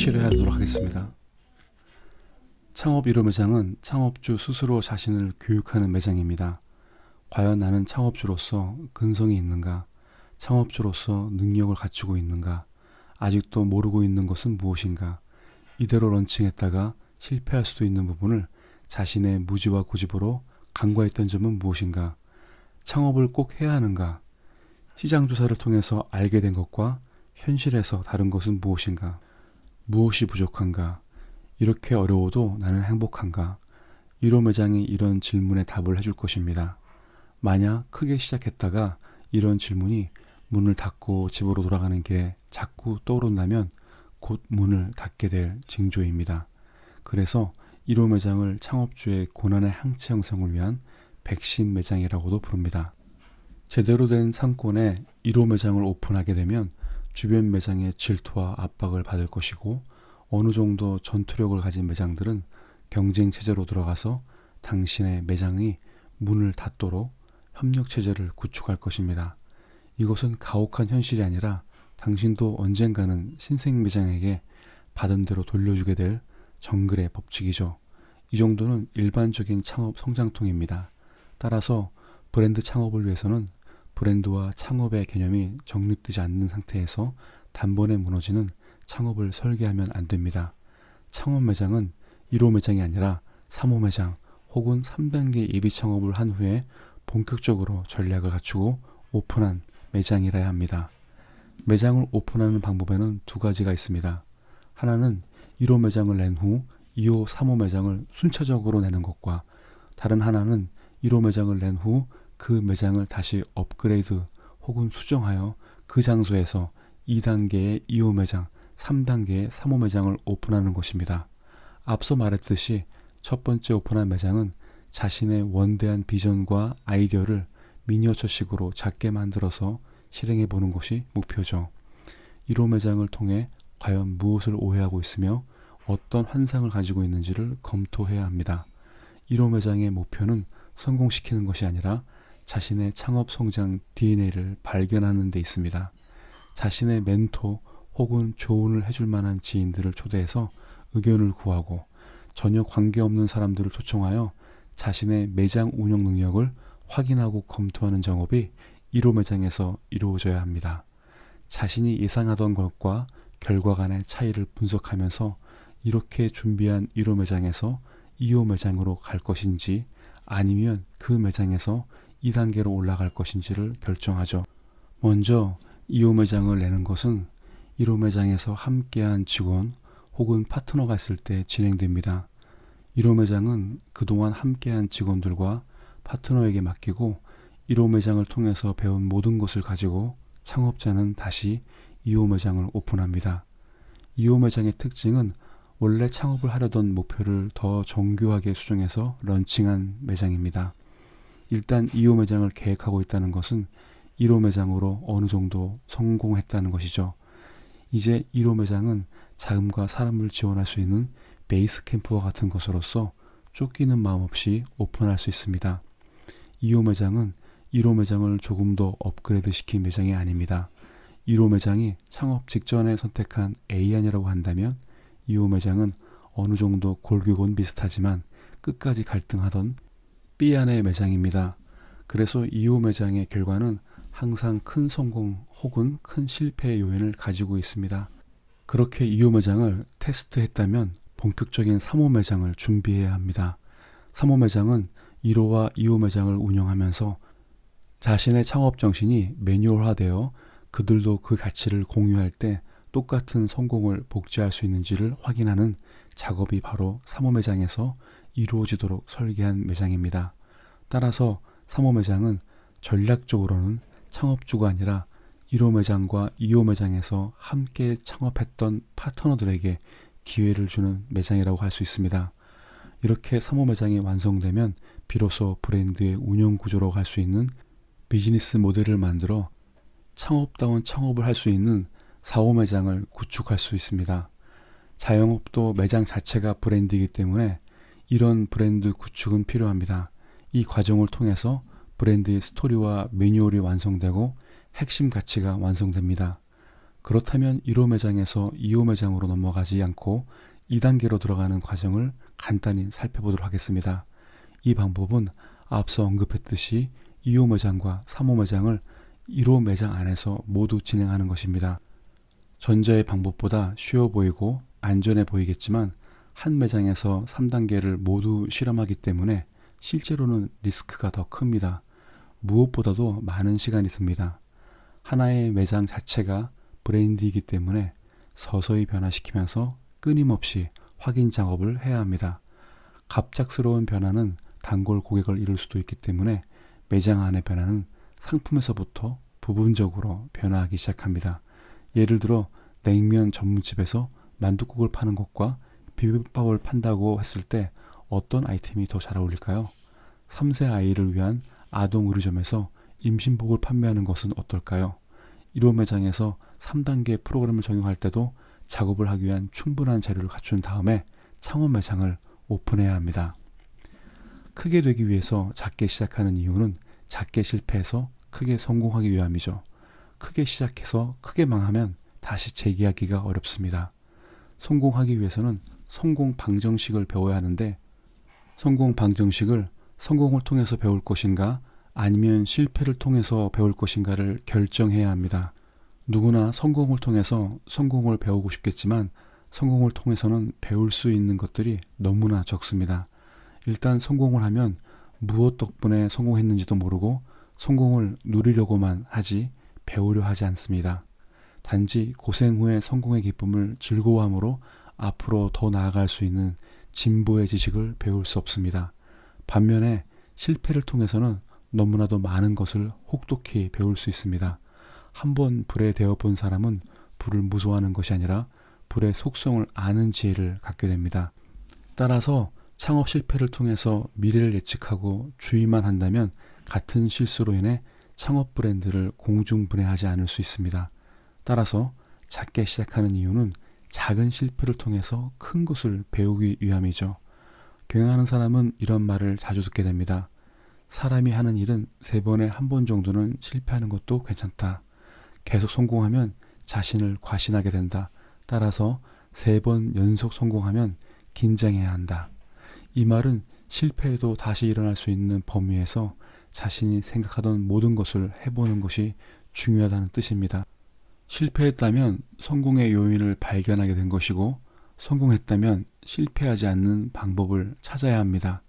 실현하도록 하겠습니다. 창업 1호 매장은 창업주 스스로 자신을 교육하는 매장입니다. 과연 나는 창업주로서 근성이 있는가? 창업주로서 능력을 갖추고 있는가? 아직도 모르고 있는 것은 무엇인가? 이대로 런칭했다가 실패할 수도 있는 부분을 자신의 무지와 고집으로 간과했던 점은 무엇인가? 창업을 꼭 해야 하는가? 시장 조사를 통해서 알게 된 것과 현실에서 다른 것은 무엇인가? 무엇이 부족한가? 이렇게 어려워도 나는 행복한가? 1호 매장이 이런 질문에 답을 해줄 것입니다. 만약 크게 시작했다가 이런 질문이 문을 닫고 집으로 돌아가는 길에 자꾸 떠오른다면 곧 문을 닫게 될 징조입니다. 그래서 1호 매장을 창업주의 고난의 항체 형성을 위한 백신 매장이라고도 부릅니다. 제대로 된 상권에 1호 매장을 오픈하게 되면 주변 매장의 질투와 압박을 받을 것이고, 어느 정도 전투력을 가진 매장들은 경쟁 체제로 들어가서 당신의 매장이 문을 닫도록 협력 체제를 구축할 것입니다. 이것은 가혹한 현실이 아니라 당신도 언젠가는 신생 매장에게 받은 대로 돌려주게 될 정글의 법칙이죠. 이 정도는 일반적인 창업 성장통입니다. 따라서 브랜드 창업을 위해서는 브랜드와 창업의 개념이 정립되지 않는 상태에서 단번에 무너지는 창업을 설계하면 안 됩니다. 창업 매장은 1호 매장이 아니라 3호 매장 혹은 3단계 예비 창업을 한 후에 본격적으로 전략을 갖추고 오픈한 매장이라야 합니다. 매장을 오픈하는 방법에는 두 가지가 있습니다. 하나는 1호 매장을 낸 후 2호, 3호 매장을 순차적으로 내는 것과, 다른 하나는 1호 매장을 낸 후 그 매장을 다시 업그레이드 혹은 수정하여 그 장소에서 2단계의 2호 매장, 3단계의 3호 매장을 오픈하는 것입니다. 앞서 말했듯이 첫 번째 오픈한 매장은 자신의 원대한 비전과 아이디어를 미니어처식으로 작게 만들어서 실행해 보는 것이 목표죠. 1호 매장을 통해 과연 무엇을 오해하고 있으며 어떤 환상을 가지고 있는지를 검토해야 합니다. 1호 매장의 목표는 성공시키는 것이 아니라 자신의 창업 성장 DNA를 발견하는 데 있습니다. 자신의 멘토 혹은 조언을 해줄 만한 지인들을 초대해서 의견을 구하고, 전혀 관계없는 사람들을 초청하여 자신의 매장 운영 능력을 확인하고 검토하는 작업이 1호 매장에서 이루어져야 합니다. 자신이 예상하던 것과 결과 간의 차이를 분석하면서 이렇게 준비한 1호 매장에서 2호 매장으로 갈 것인지, 아니면 그 매장에서 2단계로 올라갈 것인지를 결정하죠. 먼저 2호 매장을 내는 것은 1호 매장에서 함께한 직원 혹은 파트너가 있을 때 진행됩니다. 1호 매장은 그동안 함께한 직원들과 파트너에게 맡기고 1호 매장을 통해서 배운 모든 것을 가지고 창업자는 다시 2호 매장을 오픈합니다. 2호 매장의 특징은 원래 창업을 하려던 목표를 더 정교하게 수정해서 런칭한 매장입니다. 일단 2호 매장을 계획하고 있다는 것은 1호 매장으로 어느 정도 성공했다는 것이죠. 이제 1호 매장은 자금과 사람을 지원할 수 있는 베이스 캠프와 같은 것으로서 쫓기는 마음 없이 오픈할 수 있습니다. 2호 매장은 1호 매장을 조금 더 업그레이드 시킨 매장이 아닙니다. 1호 매장이 창업 직전에 선택한 A안이라고 한다면 2호 매장은 어느 정도 골격은 비슷하지만 끝까지 갈등하던 B안의 매장입니다. 그래서 2호 매장의 결과는 항상 큰 성공 혹은 큰 실패의 요인을 가지고 있습니다. 그렇게 2호 매장을 테스트했다면 본격적인 3호 매장을 준비해야 합니다. 3호 매장은 1호와 2호 매장을 운영하면서 자신의 창업 정신이 매뉴얼화되어 그들도 그 가치를 공유할 때 똑같은 성공을 복제할 수 있는지를 확인하는 작업이 바로 3호 매장에서 이루어지도록 설계한 매장입니다. 따라서 3호 매장은 전략적으로는 창업주가 아니라 1호 매장과 2호 매장에서 함께 창업했던 파트너들에게 기회를 주는 매장이라고 할 수 있습니다. 이렇게 3호 매장이 완성되면 비로소 브랜드의 운영 구조라고 할 수 있는 비즈니스 모델을 만들어 창업다운 창업을 할 수 있는 4호 매장을 구축할 수 있습니다. 자영업도 매장 자체가 브랜드이기 때문에 이런 브랜드 구축은 필요합니다. 이 과정을 통해서 브랜드의 스토리와 매뉴얼이 완성되고 핵심 가치가 완성됩니다. 그렇다면 1호 매장에서 2호 매장으로 넘어가지 않고 2단계로 들어가는 과정을 간단히 살펴보도록 하겠습니다. 이 방법은 앞서 언급했듯이 2호 매장과 3호 매장을 1호 매장 안에서 모두 진행하는 것입니다. 전자의 방법보다 쉬워 보이고 안전해 보이겠지만 한 매장에서 3단계를 모두 실험하기 때문에 실제로는 리스크가 더 큽니다. 무엇보다도 많은 시간이 듭니다. 하나의 매장 자체가 브랜드이기 때문에 서서히 변화시키면서 끊임없이 확인 작업을 해야 합니다. 갑작스러운 변화는 단골 고객을 잃을 수도 있기 때문에 매장 안의 변화는 상품에서부터 부분적으로 변화하기 시작합니다. 예를 들어 냉면 전문집에서 만둣국을 파는 것과 비빔밥을 판다고 했을 때 어떤 아이템이 더 잘 어울릴까요? 3세 아이를 위한 아동 의류점에서 임신복을 판매하는 것은 어떨까요? 1호 매장에서 3단계 프로그램을 적용할 때도 작업을 하기 위한 충분한 자료를 갖춘 다음에 창업 매장을 오픈해야 합니다. 크게 되기 위해서 작게 시작하는 이유는 작게 실패해서 크게 성공하기 위함이죠. 크게 시작해서 크게 망하면 다시 재기하기가 어렵습니다. 성공하기 위해서는 성공 방정식을 배워야 하는데 성공 방정식을 성공을 통해서 배울 것인가 아니면 실패를 통해서 배울 것인가를 결정해야 합니다. 누구나 성공을 통해서 성공을 배우고 싶겠지만 성공을 통해서는 배울 수 있는 것들이 너무나 적습니다. 일단 성공을 하면 무엇 덕분에 성공했는지도 모르고 성공을 누리려고만 하지 배우려 하지 않습니다. 단지 고생 후에 성공의 기쁨을 즐거워함으로 앞으로 더 나아갈 수 있는 진보의 지식을 배울 수 없습니다. 반면에 실패를 통해서는 너무나도 많은 것을 혹독히 배울 수 있습니다. 한번 불에 데워 본 사람은 불을 무서워하는 것이 아니라 불의 속성을 아는 지혜를 갖게 됩니다. 따라서 창업 실패를 통해서 미래를 예측하고 주의만 한다면 같은 실수로 인해 창업 브랜드를 공중분해하지 않을 수 있습니다. 따라서 작게 시작하는 이유는 작은 실패를 통해서 큰 것을 배우기 위함이죠. 경영하는 사람은 이런 말을 자주 듣게 됩니다. 사람이 하는 일은 3번에 1번 정도는 실패하는 것도 괜찮다. 계속 성공하면 자신을 과신하게 된다. 따라서 3번 연속 성공하면 긴장해야 한다. 이 말은 실패해도 다시 일어날 수 있는 범위에서 자신이 생각하던 모든 것을 해보는 것이 중요하다는 뜻입니다. 실패했다면 성공의 요인을 발견하게 된 것이고 성공했다면 실패하지 않는 방법을 찾아야 합니다.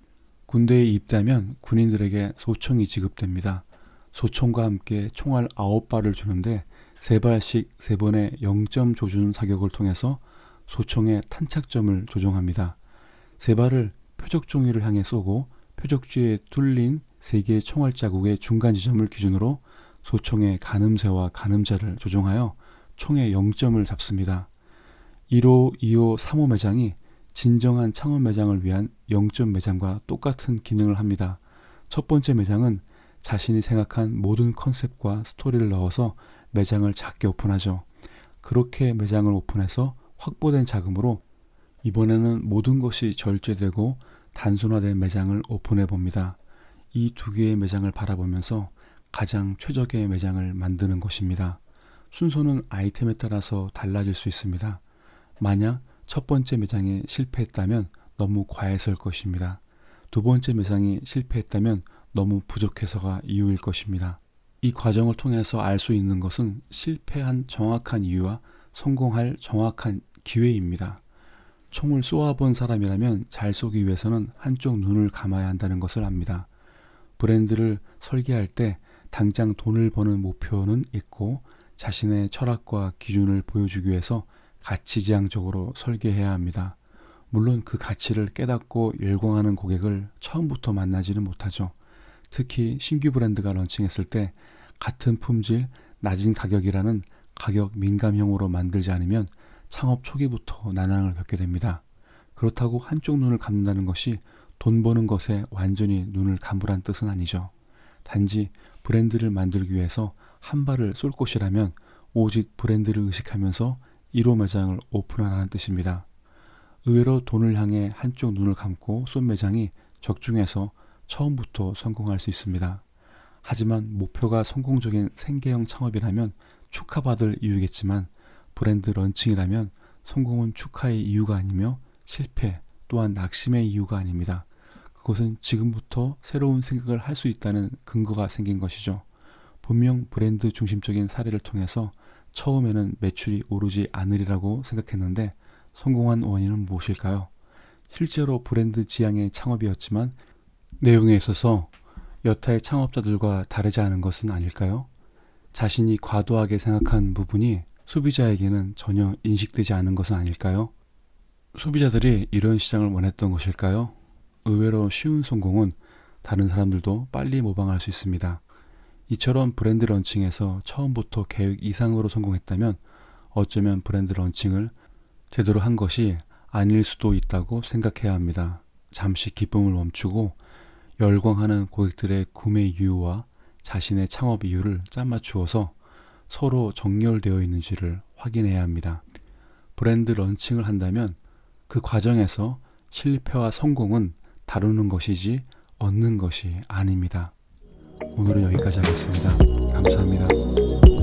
군대에 입대하면 군인들에게 소총이 지급됩니다. 소총과 함께 총알 9발을 주는데 3발씩 3번의 0점 조준 사격을 통해서 소총의 탄착점을 조정합니다. 3발을 표적 종이를 향해 쏘고 표적지에 뚫린 3개의 총알 자국의 중간 지점을 기준으로 소총의 가늠쇠와 가늠자를 조정하여 총의 0점을 잡습니다. 1호, 2호, 3호 매장이 진정한 창업 매장을 위한 0점 매장과 똑같은 기능을 합니다. 첫 번째 매장은 자신이 생각한 모든 컨셉과 스토리를 넣어서 매장을 작게 오픈하죠. 그렇게 매장을 오픈해서 확보된 자금으로 이번에는 모든 것이 절제되고 단순화된 매장을 오픈해 봅니다. 이 2개의 매장을 바라보면서 가장 최적의 매장을 만드는 것입니다. 순서는 아이템에 따라서 달라질 수 있습니다. 만약 첫 번째 매장이 실패했다면 너무 과해서일 것입니다. 두 번째 매장이 실패했다면 너무 부족해서가 이유일 것입니다. 이 과정을 통해서 알 수 있는 것은 실패한 정확한 이유와 성공할 정확한 기회입니다. 총을 쏘아본 사람이라면 잘 쏘기 위해서는 한쪽 눈을 감아야 한다는 것을 압니다. 브랜드를 설계할 때 당장 돈을 버는 목표는 있고 자신의 철학과 기준을 보여주기 위해서 가치지향적으로 설계해야 합니다. 물론 그 가치를 깨닫고 열광하는 고객을 처음부터 만나지는 못하죠. 특히 신규 브랜드가 런칭했을 때 같은 품질, 낮은 가격이라는 가격 민감형으로 만들지 않으면 창업 초기부터 난항을 겪게 됩니다. 그렇다고 한쪽 눈을 감는다는 것이 돈 버는 것에 완전히 눈을 감으란 뜻은 아니죠. 단지 브랜드를 만들기 위해서 한 발을 쏠 것이라면 오직 브랜드를 의식하면서 1호 매장을 오픈하라는 뜻입니다. 의외로 돈을 향해 한쪽 눈을 감고 쏜 매장이 적중해서 처음부터 성공할 수 있습니다. 하지만 목표가 성공적인 생계형 창업이라면 축하받을 이유겠지만 브랜드 런칭이라면 성공은 축하의 이유가 아니며 실패 또한 낙심의 이유가 아닙니다. 그것은 지금부터 새로운 생각을 할 수 있다는 근거가 생긴 것이죠. 분명 브랜드 중심적인 사례를 통해서 처음에는 매출이 오르지 않으리라고 생각했는데 성공한 원인은 무엇일까요? 실제로 브랜드 지향의 창업이었지만 내용에 있어서 여타의 창업자들과 다르지 않은 것은 아닐까요? 자신이 과도하게 생각한 부분이 소비자에게는 전혀 인식되지 않은 것은 아닐까요? 소비자들이 이런 시장을 원했던 것일까요? 의외로 쉬운 성공은 다른 사람들도 빨리 모방할 수 있습니다. 이처럼 브랜드 런칭에서 처음부터 계획 이상으로 성공했다면 어쩌면 브랜드 런칭을 제대로 한 것이 아닐 수도 있다고 생각해야 합니다. 잠시 기쁨을 멈추고 열광하는 고객들의 구매 이유와 자신의 창업 이유를 짠맞추어서 서로 정렬되어 있는지를 확인해야 합니다. 브랜드 런칭을 한다면 그 과정에서 실패와 성공은 다루는 것이지 얻는 것이 아닙니다. 오늘은 여기까지 하겠습니다. 감사합니다.